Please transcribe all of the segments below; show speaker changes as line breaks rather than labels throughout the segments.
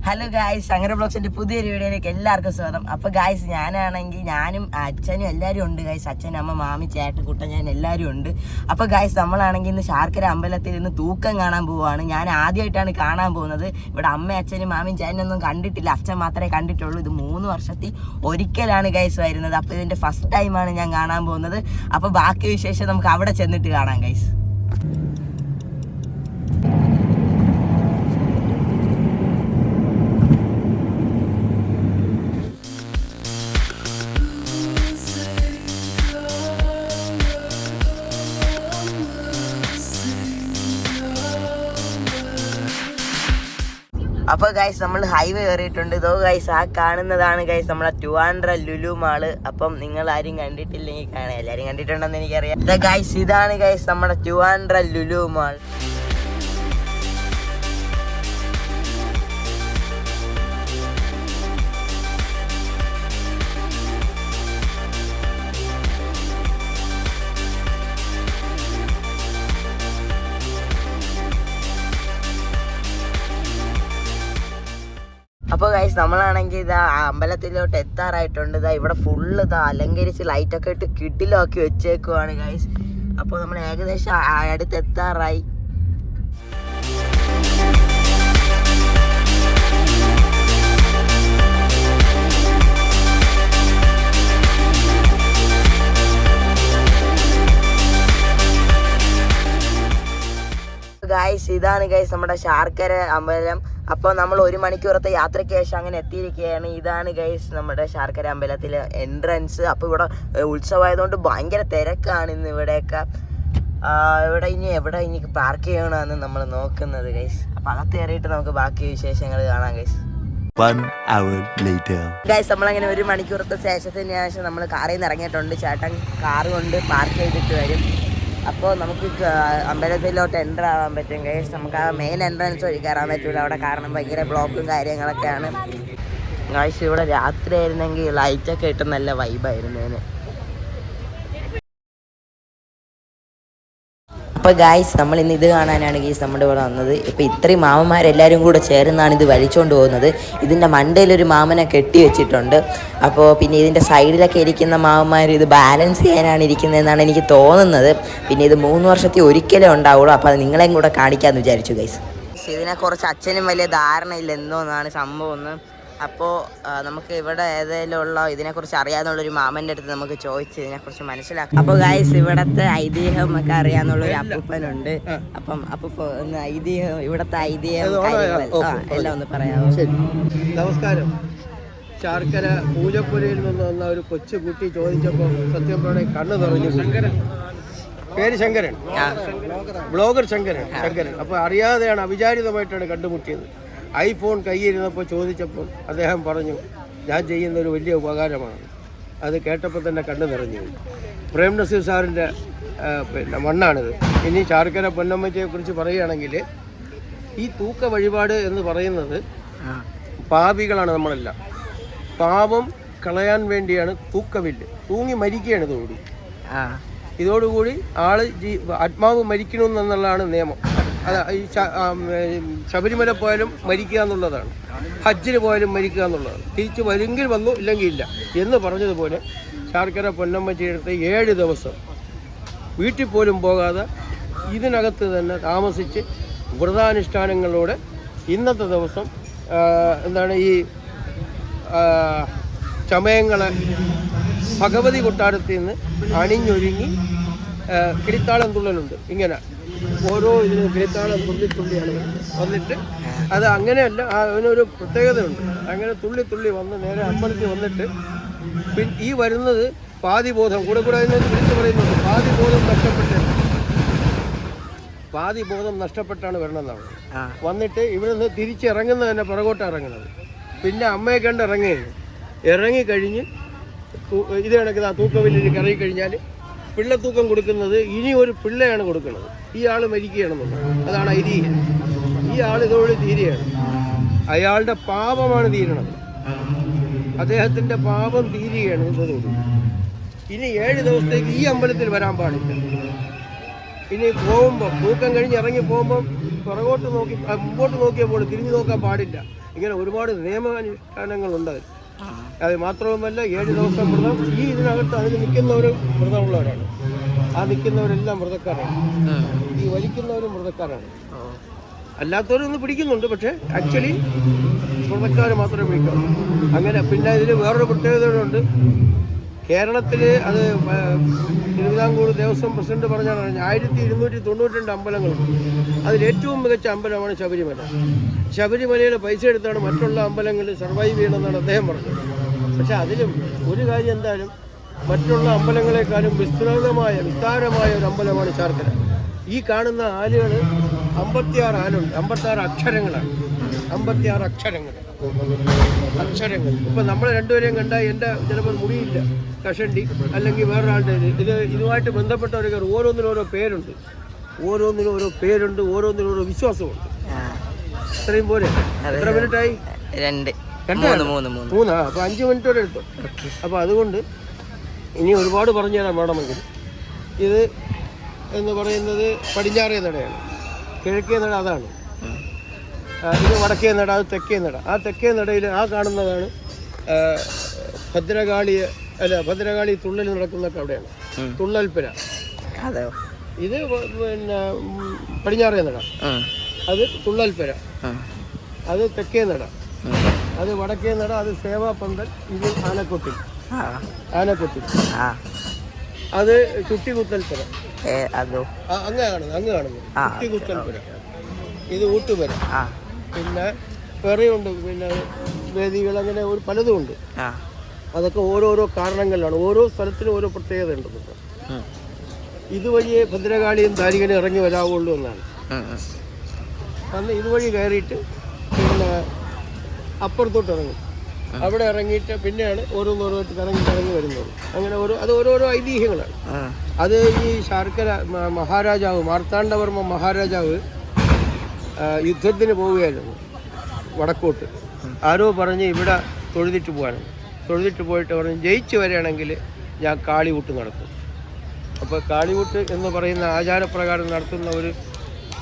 Hello guys, അങ്ങനെ ബ്ലോഗ്സിന്റെ പുതിയൊരു വീഡിയോയിലേക്ക് എല്ലാവർക്കും സ്വാഗതം. അപ്പോൾ ഗായ്സ്, ഞാനും അച്ഛനും എല്ലാവരും ഉണ്ട് ഗായ്സ്. അച്ഛൻ, അമ്മ, മാമി, ചേട്ടൻ, കുട്ടൻ, ഞാൻ എല്ലാവരും ഉണ്ട്. അപ്പോൾ ഗായ്സ്, നമ്മളാണെങ്കിൽ ഇന്ന് ശാർക്കര അമ്പലത്തിൽ നിന്ന് തൂക്കം കാണാൻ പോവുകയാണ്. ഞാൻ ആദ്യമായിട്ടാണ് കാണാൻ പോകുന്നത്. ഇവിടെ അമ്മയും അച്ഛനും മാമിയും ചേട്ടനൊന്നും കണ്ടിട്ടില്ല, അച്ഛൻ മാത്രമേ കണ്ടിട്ടുള്ളൂ. ഇത് 3 വർഷത്തിൽ ഒരിക്കലാണ് ഗായ്സ് വരുന്നത്. അപ്പോൾ ഇതിൻ്റെ ഫസ്റ്റ് ടൈമാണ് ഞാൻ കാണാൻ പോകുന്നത്. അപ്പോൾ ബാക്കി വിശേഷം നമുക്ക് അവിടെ ചെന്നിട്ട് കാണാം ഗായ്സ്. അപ്പോൾ ഗൈസ്, നമ്മൾ ഹൈവേ കയറിയിട്ടുണ്ട്. ഇതോ ഗൈസ്, ആ കാണുന്നതാണ് ഗൈസ് നമ്മളെ ട്രിവാൻഡ്രം ലുലു മാള്. അപ്പം നിങ്ങൾ ആരും കണ്ടിട്ടില്ലെങ്കിൽ കാണാം, എല്ലാവരും കണ്ടിട്ടുണ്ടെന്ന് എനിക്കറിയാം. ഗൈസ്, ഇതാണ് ഗൈസ് നമ്മുടെ ട്രിവാൻഡ്രം ലുലു മാൾ. അപ്പോൾ ഗൈസ്, നമ്മളാണെങ്കിൽ ഇതാ അമ്പലത്തിലോട്ട് എത്താറായിട്ടുണ്ട്. ഇതാ ഇവിടെ ഫുള്ള് ഇതാ അലങ്കരിച്ച് ലൈറ്റൊക്കെ ഇട്ട് കിട്ടിലാക്കി വെച്ചേക്കുവാണ് ഗൈസ്. അപ്പോൾ നമ്മൾ ഏകദേശം അടുത്ത് എത്താറായി. ഗൈസ്, ഇതാണ് ഗൈസ് നമ്മുടെ ശാർക്കര അമ്പലം. അപ്പോൾ നമ്മൾ 1 മണിക്കൂറത്തെ യാത്രയ്ക്ക് ശേഷം അങ്ങനെ എത്തിയിരിക്കുകയാണ്. ഇതാണ് ഗൈസ് നമ്മുടെ ശാർക്കര അമ്പലത്തിലെ എൻട്രൻസ്. അപ്പോൾ ഇവിടെ ഉത്സവമായതുകൊണ്ട് ഭയങ്കര തിരക്കാണ് ഇന്ന് ഇവിടെയൊക്കെ. എവിടെ ഇനി പാർക്ക് ചെയ്യണമെന്ന് നമ്മൾ നോക്കുന്നത് ഗൈസ്. അപ്പോൾ അകത്ത് കയറിയിട്ട് നമുക്ക് ബാക്കി വിശേഷങ്ങൾ കാണാം ഗൈസ്.
1 hour later.
ഗൈസ്, നമ്മളങ്ങനെ 1 മണിക്കൂറത്തെ ശേഷത്തിന് ശേഷം നമ്മൾ കാറിൽ നിന്ന് ഇറങ്ങിയിട്ടുണ്ട്. ചേട്ടൻ കാറ് കൊണ്ട് പാർക്ക് ചെയ്തിട്ട് വരും. അപ്പോൾ നമുക്ക് അമ്പലത്തിലോട്ട് എൻ്റർ ആവാൻ പറ്റും ഗൈസ്. നമുക്ക് ആ മെയിൻ എൻട്രൻസ് വഴി കയറാൻ പറ്റില്ല അവിടെ, കാരണം ഭയങ്കര ബ്ലോക്കും കാര്യങ്ങളൊക്കെയാണ് ഗൈസ്. ഇവിടെ രാത്രി ആയിരുന്നെങ്കിൽ ലൈറ്റൊക്കെ ഇട്ട് നല്ല വൈബായിരുന്നേന്. അപ്പോൾ ഗൈസ്, നമ്മൾ ഇന്ന് ഇത് കാണാനാണ് ഗൈസ് നമ്മുടെ ഇവിടെ വന്നത്. ഇപ്പോൾ ഇത്രയും മാമന്മാരെല്ലാവരും കൂടെ ചേർന്നാണ് ഇത് വലിച്ചുകൊണ്ട് പോകുന്നത്. ഇതിൻ്റെ മണ്ടയിലൊരു മാമനെ കെട്ടി വെച്ചിട്ടുണ്ട്. അപ്പോൾ പിന്നെ ഇതിൻ്റെ സൈഡിലൊക്കെ ഇരിക്കുന്ന മാമന്മാർ ഇത് ബാലൻസ് ചെയ്യാനാണ് ഇരിക്കുന്നതെന്നാണ് എനിക്ക് തോന്നുന്നത്. പിന്നെ ഇത് 3 വർഷത്തിൽ ഒരിക്കലേ ഉണ്ടാവുള്ളൂ. അപ്പോൾ അത് നിങ്ങളെയും കൂടെ കാണിക്കാമെന്ന് വിചാരിച്ചു ഗൈസ്. ഇതിനെക്കുറിച്ച് അച്ഛനും വലിയ ധാരണയില്ല എന്തോന്നാണ് സംഭവം ഒന്ന്. അപ്പോൾ നമുക്ക് ഇവിടെ ഏതെങ്കിലും ഉള്ള ഇതിനെക്കുറിച്ച് അറിയാവുന്നുള്ളൊരു മാമൻ്റെ അടുത്ത് നമുക്ക് ചോദിച്ച് ഇതിനെക്കുറിച്ച് മനസ്സിലാക്കാം. അപ്പോൾ ഗൈസ്, ഇവിടുത്തെ ഐതിഹ്യം ഒക്കെ അറിയാവുന്നുള്ളൊരു അപ്പൂപ്പനുണ്ട്. അപ്പം അപ്പൂപ്പ ഒന്ന് ഐതിഹ്യം, ഇവിടുത്തെ ഐതിഹ്യം എല്ലാം ഒന്ന് പറയാമോ?
നമസ്കാരം. ശാർക്കര പൂജപ്പുരയിൽ നിന്ന് വന്ന ഒരു കൊച്ചുകുട്ടി ചോദിച്ചപ്പോൾ സത്യം പറഞ്ഞാൽ കണ്ണ് നിറഞ്ഞു. പേര് ശങ്കരൻ, ബ്ലോഗർ ശങ്കരൻ. അപ്പോൾ അറിയാതെയാണ്, അവിചാരിതമായിട്ടാണ് കണ്ടുമുട്ടിയത്. ഐഫോൺ കയ്യിരുന്നപ്പോൾ ചോദിച്ചപ്പോൾ അദ്ദേഹം പറഞ്ഞു, ഞാൻ ചെയ്യുന്നൊരു വലിയ ഉപകാരമാണ്. അത് കേട്ടപ്പോൾ തന്നെ കണ്ണ് നിറഞ്ഞു. പ്രേം നസീർ സാറിൻ്റെ മണ്ണാണിത്. ഇനി ശാർക്കര പൊന്നമ്മച്ചയെക്കുറിച്ച് പറയുകയാണെങ്കിൽ, ഈ തൂക്ക വഴിപാട് എന്ന് പറയുന്നത് പാപികളാണ് നമ്മളെല്ലാം. പാപം കളയാൻ വേണ്ടിയാണ് തൂക്കവില്ല്. തൂങ്ങി മരിക്കുകയാണ് ഇതോടുകൂടി ആള് ആത്മാവ് മരിക്കണമെന്നുള്ളതാണ് നിയമം. അത് ഈ ശബരിമല പോയാലും മരിക്കുക എന്നുള്ളതാണ്, ഹജ്ജിന് പോയാലും മരിക്കുക എന്നുള്ളതാണ്. തിരിച്ച് വരുമെങ്കിൽ വന്നു, ഇല്ലെങ്കിൽ ഇല്ല എന്ന് പറഞ്ഞതുപോലെ ശാർക്കര പൊന്നമ്മച്ചിയെടുത്ത് 7 ദിവസം വീട്ടിൽ പോലും പോകാതെ ഇതിനകത്ത് തന്നെ താമസിച്ച് വ്രതാനുഷ്ഠാനങ്ങളോടെ ഇന്നത്തെ ദിവസം ഈ ചമയങ്ങളെ ഭഗവതി കൊട്ടാരത്തിൽ നിന്ന് അണിഞ്ഞൊരുങ്ങി കിളിത്താളം തുള്ളലുണ്ട്. ഇങ്ങനെ ഓരോ ഇതിനും കിളിത്താളം തുള്ളിയാണ് വന്നിട്ട്, അത് അങ്ങനെയല്ല, അതിനൊരു പ്രത്യേകതയുണ്ട്. അങ്ങനെ തുള്ളി വന്ന് നേരെ അമ്പലത്തിൽ വന്നിട്ട് ഈ വരുന്നത് പാതിബോധം കൂടെ അതിനകത്ത് വിളിച്ചു പറയുന്നുണ്ട്. പാതിബോധം നഷ്ടപ്പെട്ടാണ് വരണമെന്നാണ്. വന്നിട്ട് ഇവിടെ നിന്ന് തിരിച്ചിറങ്ങുന്നത് തന്നെ പുറകോട്ട് ഇറങ്ങുന്നത്. പിന്നെ അമ്മയെ കണ്ട് ഇറങ്ങിക്കഴിഞ്ഞ് ഇത് കണക്ക് തൂക്കവില്ലിൽ കയറി കഴിഞ്ഞാൽ പിള്ളത്തൂക്കം കൊടുക്കുന്നത് ഇനി ഒരു പിള്ളയാണ് കൊടുക്കുന്നത്. ഈ ആൾ മരിക്കുകയാണെന്നുള്ളത്, അതാണ് ഐതിഹ്യം. ഈ ആൾ ഇതോടെ തീരുകയാണ്. അയാളുടെ പാപമാണ് തീരണത്. അദ്ദേഹത്തിൻ്റെ പാപം തീരുകയാണ് ഇതോടുകൂടി. ഇനി 7 ദിവസത്തേക്ക് ഈ അമ്പലത്തിൽ വരാൻ പാടില്ല. ഇനി പോകുമ്പോൾ തൂക്കം കഴിഞ്ഞ് ഇറങ്ങി പോകുമ്പം പുറകോട്ട് നോക്കി മുമ്പോട്ട് നോക്കിയപ്പോൾ തിരിഞ്ഞു നോക്കാൻ പാടില്ല. ഇങ്ങനെ ഒരുപാട് നിയമാനുഷ്ഠാനങ്ങളുണ്ട് അതിൽ. അത് മാത്രവുമല്ല 7 ദിവസം വ്രതം. ഈ ഇതിനകത്ത് അതിൽ നിൽക്കുന്നവരും വ്രതമുള്ളവരാണ്. ആ നിൽക്കുന്നവരെല്ലാം വ്രതക്കാരാണ്. ഈ വലിക്കുന്നവരും വ്രതക്കാരാണ്. അല്ലാത്തവരൊന്നും പിടിക്കുന്നുണ്ട്, പക്ഷേ ആക്ച്വലി വ്രതക്കാർ മാത്രമേ പിടിക്കാവൂ. അങ്ങനെ പിന്നെ ഇതിൽ വേറൊരു പ്രത്യേകതയുണ്ട്. കേരളത്തിൽ അത് തിരുവിതാംകൂർ ദേവസ്വം പ്രസിഡന്റ് പറഞ്ഞാണ് 1292 അമ്പലങ്ങളുണ്ട്. അതിലേറ്റവും മികച്ച അമ്പലമാണ് ശബരിമല. ശബരിമലയുടെ പൈസ എടുത്താണ് മറ്റുള്ള അമ്പലങ്ങളിൽ സർവൈവ് ചെയ്യണമെന്നാണ് അദ്ദേഹം പറഞ്ഞത്. പക്ഷേ അതിലും ഒരു കാര്യം എന്തായാലും മറ്റുള്ള അമ്പലങ്ങളെക്കാളും വിസ്താരമായ ഒരു അമ്പലമാണ് ശാർക്കര. ഈ കാണുന്ന ആലുകൾ 56 ആലുണ്ട്. 56 അക്ഷരങ്ങളാണ്. 56 അക്ഷരങ്ങൾ. ഇപ്പം നമ്മൾ രണ്ടുപേരെയും കണ്ടാൽ എൻ്റെ ചിലപ്പോൾ മുടിയില്ല, കഷണ്ടി, അല്ലെങ്കിൽ വേറൊരാളുടെ ഇതുമായിട്ട് ബന്ധപ്പെട്ടവരൊക്കെ ഓരോന്നിനും ഓരോ പേരുണ്ട്, ഓരോന്നിനും ഓരോ വിശ്വാസമുണ്ട്. ഇത്രയും പോലെ. എത്ര മിനിറ്റായി? 3. അപ്പോൾ 5 മിനിറ്റ് വരെ എടുത്തു. അപ്പോൾ അതുകൊണ്ട് ഇനി ഒരുപാട് പറഞ്ഞു തരാൻ വേണമെങ്കിൽ ഇത് എന്ന് പറയുന്നത് പടിഞ്ഞാറേ നടയാണ്. കിഴക്കേ നട അതാണ്. ഇത് വടക്കേ നട, അത് തെക്കേ നട. ആ തെക്കേ നടയിൽ ആ കാണുന്നതാണ് ഭദ്രകാളി തുള്ളൽ നടക്കുന്നൊക്കെ അവിടെയാണ്. തുള്ളൽപ്പുര. ഇത് പിന്നെ പടിഞ്ഞാറേ നട, അത് തുള്ളൽപ്പുര. അത് തെക്കേ നട, അത് വടക്കേ നട, അത് സേവാപന്തൽ. ഇത് ആനക്കൊട്ടിൽ. അത് ചുട്ടികുത്തൽപ്പുര. അങ്ങ് കാണുന്നു ചുട്ടികുത്തൽപ്പുര. ഇത് ഊട്ടുപുര. പിന്നെ വേറെയുണ്ട്, പിന്നെ വേദികൾ, അങ്ങനെ പലതും ഉണ്ട്. അതൊക്കെ ഓരോരോ കാരണങ്ങളിലാണ്. ഓരോ സ്ഥലത്തിനും ഓരോ പ്രത്യേകത ഉണ്ടെന്നുണ്ട്. ഇതുവഴിയേ ഭദ്രകാളിയും ദാരികനും ഇറങ്ങി വരാവുള്ളൂ എന്നാണ്. അന്ന് ഇതുവഴി കയറിയിട്ട് പിന്നെ അപ്പുറത്തോട്ട് ഇറങ്ങും. അവിടെ ഇറങ്ങിയിട്ട് പിന്നെയാണ് ഓരോന്നോരോട്ട് കറങ്ങി വരുന്നത്. അങ്ങനെ ഓരോരോ ഐതിഹ്യങ്ങളാണ്. അത് ഈ ശാർക്കര മഹാരാജാവ് മാർത്താണ്ഡവർമ്മ മഹാരാജാവ് യുദ്ധത്തിന് പോവുകയായിരുന്നു വടക്കോട്ട്. ആരോ പറഞ്ഞ് ഇവിടെ തൊഴുതിട്ട് പോയിട്ട് പറഞ്ഞ് ജയിച്ചു വരികയാണെങ്കിൽ ഞാൻ കാളികൂട്ട് നടത്തും. അപ്പോൾ കാളികൂട്ട് എന്ന് പറയുന്ന ആചാരപ്രകാരം നടത്തുന്ന ഒരു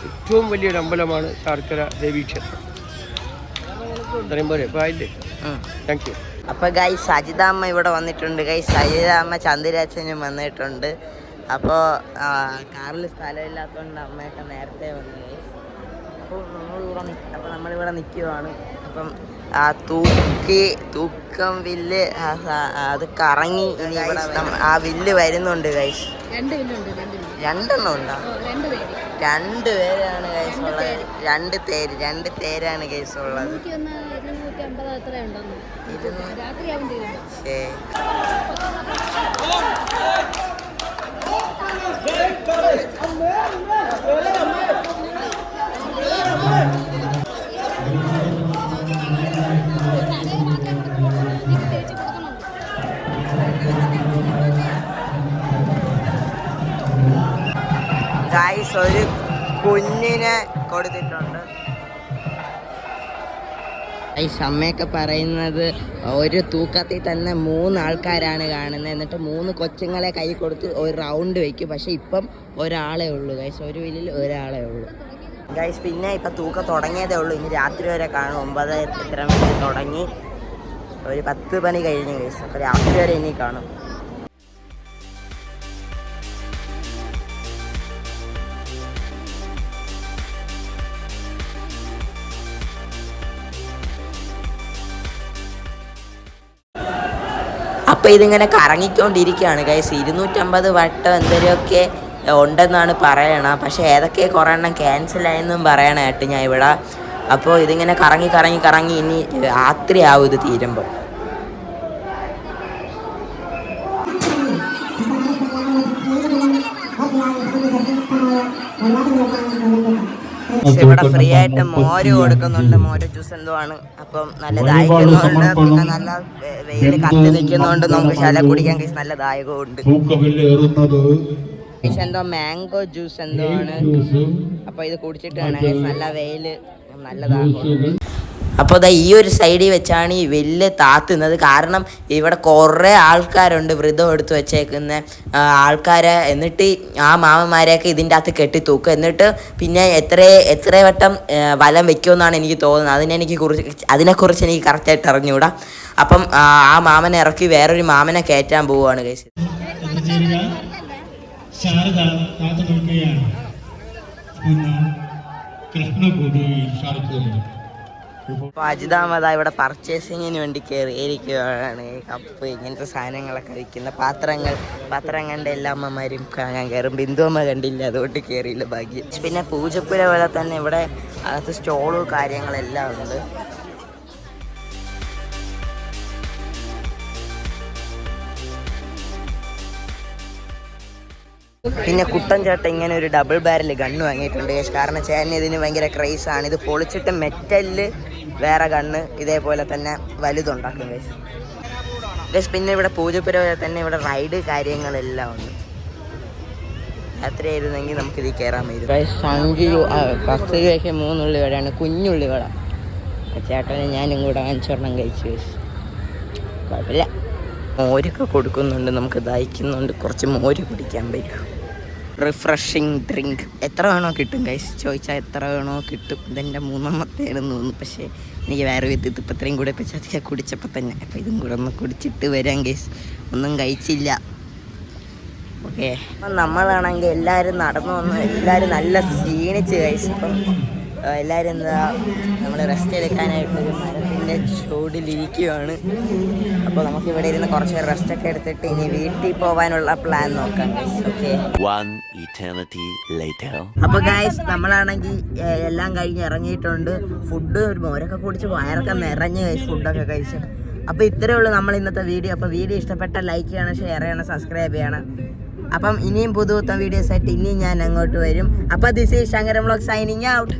ഏറ്റവും വലിയൊരു അമ്പലമാണ് ശാർക്കര ദേവീക്ഷേത്രം. ഇത്രയും പോലെ ഇപ്പോൾ ആയില്ലേ? Thank you.
അപ്പോൾ ഗൈസ് സജിതാമ്മ ഇവിടെ വന്നിട്ടുണ്ട്. ഗൈസ് സജിതാമ്മ ചന്ദ്രാച്ചനും വന്നിട്ടുണ്ട്. അപ്പോൾ കാറിൽ സ്ഥലമില്ലാത്തതുകൊണ്ട് അമ്മയൊക്കെ നേരത്തെ വന്നു ഗൈസ്. അപ്പോൾ നമ്മളിവിടെ നിൽക്കുവാണ്. അപ്പം ആ തൂക്കം വില്ല് അത് കറങ്ങി ഇനി ഇവിടെ ആ വില്ല് വരുന്നുണ്ട് ഗൈസ്. 2 ഉണ്ടോ? 2 പേരാണ് ഗൈസ് ഉള്ളത്. 2 തേരാണ് ഗൈസ് ഉള്ളത്. ഗൈസ് ഒരു കുഞ്ഞിനെ കൊടുത്തിട്ടുണ്ട്. ഗൈസ് അമ്മയൊക്കെ പറയുന്നത് ഒരു തൂക്കത്തിൽ തന്നെ 3 ആൾക്കാരാണ് കാണുന്നത്. എന്നിട്ട് 3 കൊച്ചുങ്ങളെ കൈ കൊടുത്ത് ഒരു റൗണ്ട് വയ്ക്കും. പക്ഷെ ഇപ്പം ഒരാളേ ഉള്ളൂ ഗൈസ്. ഒരു വില്ലിൽ ഒരാളേ ഉള്ളൂ ഗൈസ്. പിന്നെ ഇപ്പം തൂക്കം തുടങ്ങിയതേ ഉള്ളൂ. ഇനി രാത്രി വരെ കാണും. 9 എത്ര മണിക്ക് തുടങ്ങി ഒരു 10 മണി കഴിഞ്ഞു ഗൈസ്. അപ്പോൾ രാത്രി വരെ ഇനി കാണും. അപ്പോൾ ഇതിങ്ങനെ കറങ്ങിക്കൊണ്ടിരിക്കുകയാണ് ഗൈസ്. 250 വട്ടം എന്തെങ്കിലുമൊക്കെ ഉണ്ടെന്നാണ് പറയണത്. പക്ഷേ ഏതൊക്കെ കുറേ എണ്ണം ക്യാൻസലായെന്നും പറയണായിട്ട് ഞാൻ ഇവിടെ. അപ്പോൾ ഇതിങ്ങനെ കറങ്ങി ഇനി രാത്രിയാവും ഇത് തീരുമ്പോൾ. ഇവിടെ ഫ്രീ ആയിട്ട് മോര് കൊടുക്കുന്നുണ്ട്. മോര് ജ്യൂസ് എന്തോ ആണ്. അപ്പം നല്ല ദാഹിക്കുന്നുണ്ട്. പിന്നെ നല്ല വെയിൽ കത്തി നിൽക്കുന്നുണ്ട്. നമുക്ക് ശല കുടിക്കാൻ കഴിച്ച് നല്ല ദായകമുണ്ട്. എന്തോ മാംഗോ ജ്യൂസ് എന്തോ ആണ്. അപ്പൊ ഇത് കുടിച്ചിട്ടാണ് നല്ല വെയില്, നല്ല ദാഹം. അപ്പോൾ ദാ ഈ ഒരു സൈഡിൽ വെച്ചാണ് ഈ വലിയ താത്തുന്നത്. കാരണം ഇവിടെ കുറേ ആൾക്കാരുണ്ട് വ്രതം എടുത്ത് വെച്ചേക്കുന്ന ആൾക്കാരെ. എന്നിട്ട് ആ മാമന്മാരെയൊക്കെ ഇതിൻ്റെ അകത്ത് കെട്ടിത്തൂക്കും. എന്നിട്ട് പിന്നെ എത്ര വട്ടം വലം വെക്കുമെന്നാണ് എനിക്ക് തോന്നുന്നത്. അതിനെക്കുറിച്ച് എനിക്ക് കറക്റ്റായിട്ട് അറിഞ്ഞുകൂടാ. അപ്പം ആ മാമനെ ഇറക്കി വേറൊരു മാമനെ കയറ്റാൻ പോവുകയാണ് ഗൈസ്.
ശാരദ കാത്തു നിൽക്കുകയാണ്.
അപ്പോൾ അജിതാമത ഇവിടെ പർച്ചേസിങ്ങിന് വേണ്ടി കയറിയിരിക്കുകയാണ്. കപ്പ് ഇങ്ങനത്തെ സാധനങ്ങളൊക്കെ വിൽക്കുന്ന പാത്രം കണ്ട എല്ലാ അമ്മമാരും കാണാൻ കയറും. ബിന്ദുമ്മ കണ്ടില്ല, അതുകൊണ്ട് കയറിയില്ല ഭാഗ്യം. പിന്നെ പൂജപ്പുര പോലെ തന്നെ ഇവിടെ അകത്ത് സ്റ്റോളും കാര്യങ്ങളെല്ലാം ഉണ്ട്. പിന്നെ കുട്ടൻ ചേട്ടൻ ഇങ്ങനെ ഒരു ഡബിൾ ബാരൽ ഗണ്ണ് വാങ്ങിയിട്ടുണ്ട്. കാരണം ചേട്ടന് ഇതിന് ഭയങ്കര ക്രൈസാണ്. ഇത് പൊളിച്ചിട്ട് മെറ്റലില് വേറെ ഗണ്ണ് ഇതേപോലെ തന്നെ വലുതുണ്ടാക്കും ഗൈസ്. പിന്നെ ഇവിടെ പൂജപ്പുര പോലെ തന്നെ ഇവിടെ റൈഡ് കാര്യങ്ങളെല്ലാം ഉണ്ട്. രാത്രിയായിരുന്നെങ്കിൽ നമുക്കിത് കയറാൻ പറ്റും. 5 രൂപ 10 രൂപയ്ക്ക് 3 ഉള്ളിവടയാണ്, കുഞ്ഞുള്ളിവട. ചേട്ടനെ ഞാനും കൂടെ 5 കഴിച്ചു ഗൈസ്. കുഴപ്പമില്ല. മോരൊക്കെ കൊടുക്കുന്നുണ്ട്, നമുക്ക് ദാഹിക്കുന്നുണ്ട്. കുറച്ച് മോര് കുടിക്കാൻ പറ്റും. റിഫ്രഷിങ് ഡ്രിങ്ക് എത്ര വേണോ കിട്ടും ഗൈസ്. ചോദിച്ചാൽ എത്ര വേണോ കിട്ടും. ഇതെൻ്റെ 3ാമത്തേണെന്ന് തോന്നുന്നു. പക്ഷേ എനിക്ക് വേറെ വിധത്തിൽ ഇപ്പം ഇത്രയും കൂടെ പച്ചാ കുടിച്ചപ്പോൾ തന്നെ. അപ്പം ഇതും കൂടെ ഒന്ന് കുടിച്ചിട്ട് വരാം ഗൈസ്. ഒന്നും കഴിച്ചില്ല. ഓക്കെ, അപ്പം നമ്മളാണെങ്കിൽ എല്ലാവരും നടന്നു വന്നു. എല്ലാവരും നല്ല ക്ഷീണിച്ച് ഗൈസ്. ഇപ്പം എല്ലാവരും എന്താ നമ്മൾ റെസ്റ്റ് എടുക്കാനായിട്ട് ഒരു മരത്തിൻ്റെ ചൂടിലിരിക്കുകയാണ്. അപ്പോൾ നമുക്ക് ഇവിടെ ഇരുന്ന് കുറച്ച് റെസ്റ്റൊക്കെ എടുത്തിട്ട് ഇനി വീട്ടിൽ പോകാനുള്ള പ്ലാൻ നോക്കാം ഗൈസ്. Okay,
1 eternity later.
അപ്പോൾ ഗൈസ് നമ്മളാണെങ്കിൽ എല്ലാം കഴിഞ്ഞ് ഇറങ്ങിയിട്ടുണ്ട്. ഫുഡ് ഒരു മോരൊക്കെ കുടിച്ച് വയറൊക്കെ നിറഞ്ഞ് ഗൈസ് ഫുഡൊക്കെ കഴിച്ച്. അപ്പോൾ ഇത്രയേ ഉള്ളൂ നമ്മൾ ഇന്നത്തെ വീഡിയോ. അപ്പോൾ വീഡിയോ ഇഷ്ടപ്പെട്ട ലൈക്ക് ചെയ്യണം, ഷെയർ ചെയ്യണം, സബ്സ്ക്രൈബ് ചെയ്യണം. അപ്പം ഇനിയും പുതുപുത്തൻ വീഡിയോസ് ആയിട്ട് ഇനിയും ഞാൻ അങ്ങോട്ട് വരും. അപ്പോൾ this is Shankaran vlog signing out.